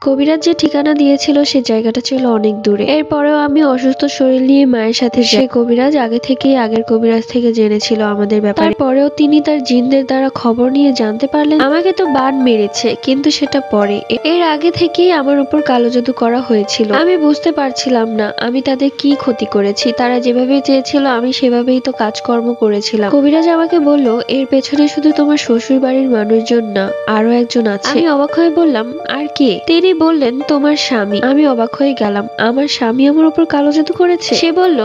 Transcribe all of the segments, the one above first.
কবিরাজ যে ঠিকানা দিয়েছিল সে জায়গাটা ছিল অনেক দূরে। এরপরেও আমি অসুস্থ শরীর নিয়ে মায়ের সাথে যাই। কবিরাজ আগে থেকেই আগের কবিরাজ থেকে জেনেছিল আমাদের ব্যাপারে। তারপরেও তিনি তার জিনদের দ্বারা খবর নিয়ে জানতে পারলেন আমাকে তো বান মেরেছে, কিন্তু সেটা পরে। এর আগে থেকেই আমার উপর কালো জাদু করা হয়েছিল। আমি বুঝতে পারছিলাম না আমি তাদের কি ক্ষতি করেছি। তারা যেভাবে চেয়েছিল আমি সেভাবেই তো কাজকর্ম করেছিলাম। কবিরাজ আমাকে বলল, এর পেছনে শুধু তোমার শ্বশুর বাড়ির মানুষজন না, আরো একজন আছে। আমি অবাক হয়ে বললাম, আর কে? তিনি বললেন, তোমার স্বামী। আমি অবাক হয়ে গেলাম, আমার স্বামী আমার উপর কালো জাদু করেছে? সে বলল,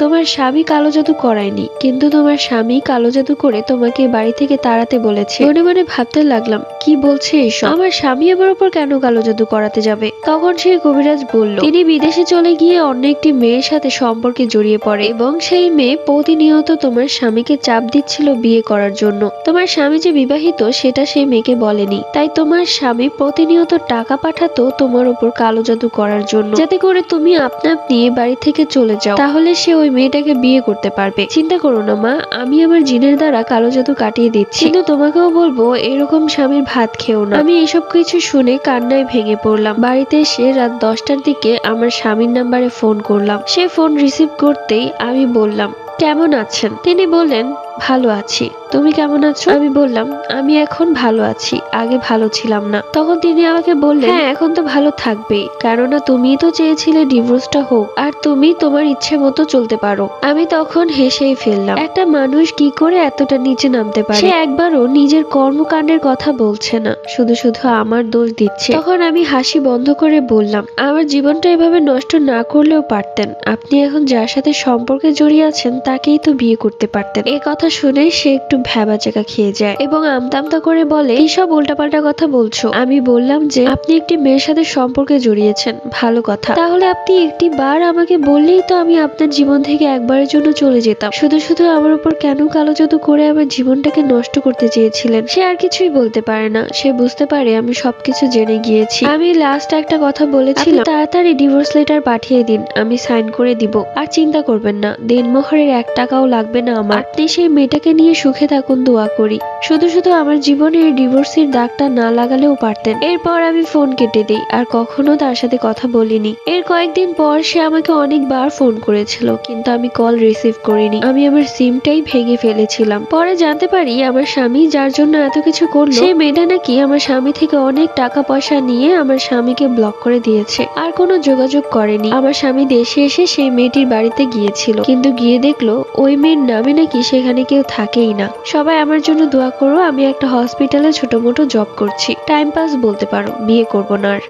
তোমার স্বামী কালো জাদু করায়নি, কিন্তু তোমার স্বামী কালো জাদু করে তোমাকে বাড়ি থেকে তাড়াতে বলেছে। মনে মনে ভাবতে লাগলাম, কি বলছে এসব? আমার স্বামী আমার উপর কেন কালো জাদু করাতে যাবে? তখন সেই কবিরাজ বলল, তিনি বিদেশে চলে গিয়ে অন্য একটি মেয়ের সাথে সম্পর্কে জড়িয়ে পড়ে এবং সেই মেয়ে প্রতিনিয়ত তোমার স্বামীকে চাপ দিচ্ছিল বিয়ে করার জন্য। তোমার স্বামী যে বিবাহিত সেটা সেই মেয়েকে বলেনি, তাই তোমার স্বামী প্রতিনিয়ত টাকা পাঠাতো তোমার উপর কালো জাদু করার জন্য, যাতে করে তুমি আপনা আপনি বাড়ি থেকে চলে যাও। তাহলে সে ওই মেয়েটাকে বিয়ে করতে পারবে। চিন্তা করো না মা, আমি আমার জিনের দ্বারা কালো জাদু কাটিয়ে দিচ্ছি। কিন্তু তোমাকেও বলবো, এরকম স্বামীর ভাত খেও না। আমি এসব কিছু শুনে কান্নায় ভেঙে পড়লাম। বাড়িতে এসে রাত 10টার দিকে আমার স্বামীর নাম্বারে ফোন করলাম। সে ফোন রিসিভ করতেই আমি বললাম, কেমন আছেন? তিনি বললেন, ভালো আছি। তুমি কেমন আছো? আমি বললাম, আমি এখন ভালো আছি, আগে ভালো ছিলাম না। তখন তিনি আমাকে বললেন, হ্যাঁ এখন তো ভালো থাকবেই, কেননা তুমি তো চেয়েছিলে ডিভোর্সটা হোক আর তুমি তোমার ইচ্ছে মতো চলতে পারো। আমি তখন হেসেই ফেললাম। একটা মানুষ কি করে এতটা নিচে নামতে পারে? সে একবারও নিজের কর্মকাণ্ডের কথা বলছে না, শুধু শুধু আমার দোষ দিচ্ছে। তখন আমি হাসি বন্ধ করে বললাম, আমার জীবনটা এভাবে নষ্ট না করলেও পারতেন। আপনি এখন যার সাথে সম্পর্কে জড়িয়ে আছেন তাকেই তো বিয়ে করতে পারতেন। এই কথা শুনে সে একটু ভ্যাবাচাকা খেয়ে যায় এবং আমতামতা করে বলে, এইসব উল্টাপাল্টা কথা বলছো। আমি বললাম যে, আপনি একটি মেয়ের সাথে সম্পর্কে জড়িয়েছেন, ভালো কথা। তাহলে আপনি একটি বার আমাকে বললেই তো আমি আপনার জীবন থেকে একবারের জন্য চলে যেতাম। শুধু শুধু আমার উপর কেন কালো জাদু করে আমার জীবনটাকে নষ্ট করতে চেয়েছিলেন? সে আর কিছুই বলতে পারে না। সে বুঝতে পারে আমি সবকিছু জেনে গিয়েছি। আমি লাস্ট একটা কথা বলেছিলাম, তাড়াতাড়ি ডিভোর্স লেটার পাঠিয়ে দিন, আমি সাইন করে দিব। আর চিন্তা করবেন না, দেনমোহরের 1 টাকাও লাগবে না আমার। আপনি সেই মেয়েটাকে নিয়ে সুখে থাকুন, দোয়া করি। শুধু শুধু আমার জীবনে এই ডিভোর্সের দাগটা না লাগালেও পারতেন। এরপর আমি ফোন কেটে দিই, আর কখনো তার সাথে কথা বলিনি। এর কয়েকদিন পর সে আমাকে অনেকবার ফোন করেছিল, কিন্তু আমি কল রিসিভ করিনি। আমি আমার সিমটাই ভেঙে ফেলেছিলাম। পরে জানতে পারি আমার স্বামী যার জন্য এত কিছু করলো, সেই মেয়েটা নাকি আমার স্বামী থেকে অনেক টাকা পয়সা নিয়ে আমার স্বামীকে ব্লক করে দিয়েছে, আর কোনো যোগাযোগ করেনি। আমার স্বামী দেশে এসে সেই মেয়েটির বাড়িতে গিয়েছিল, কিন্তু গিয়ে দেখলো ওই মেয়ের নামে নাকি সেখানে কেউ থাকেই না। সবাই আমার জন্য দোয়া করো। আমি একটা হসপিটালে ছোট মোটো জব করছি, টাইম পাস বলতে পারো, বিয়ে করবো না আর।